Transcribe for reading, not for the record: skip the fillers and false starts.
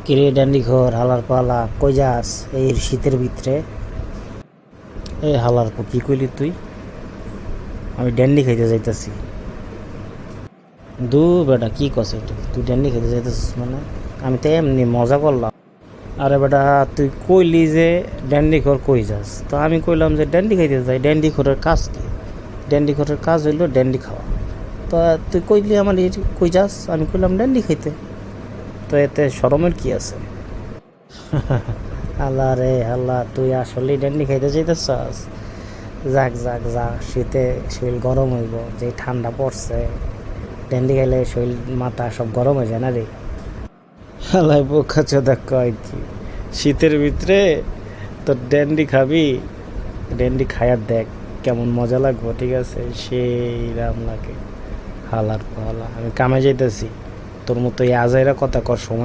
কিরে ড্যান্ডি ঘর হালার পালা কই যাস এই শীতের ভিতরে? এই হালার পর কি কইলি তুই? আমি ড্যান্ডি খাইতে যাইতাছি। দু বেটা কি কস এটা? তুই ড্যান্ডি খাইতে যাইতাছিস মানে? আমি তো এমনি মজা করলাম। আরে বেটা তুই কইলি যে ড্যান্ডি ঘর কই যাস, তো আমি কইলাম যে ড্যান্ডি খাইতে যাই। ড্যান্ডি ঘরের কাজ কি? ড্যান্ডি ঘরের কাজ হইলো ড্যান্ডি খাওয়া। তো তুই কইলি আমার কই যাস, আমি কইলাম ড্যান্ডি খাইতে। তো এতে শরমের কি আছে? আল্লাহ রে আল্লাহ, তুই আসলে ড্যান্ডি খাইতে চাইতেছস? যাক যাক যা, শীতে শরীর গরম হইব, যে ঠান্ডা পড়ছে ড্যান্ডি খাইলে শরীর মাথা সব গরম হয়ে যায় না রে। আল্লাহ বোকা চোদা কয় কি শীতের ভিতরে তো ড্যান্ডি খাবি? ড্যান্ডি খায়ার দেখ কেমন মজা লাগবো, ঠিক আছে? সেই রাম লাগে। হালার পালা, আমি কামে যাইতেছি। তোর মতো এই আজাইরা কথা কর সময়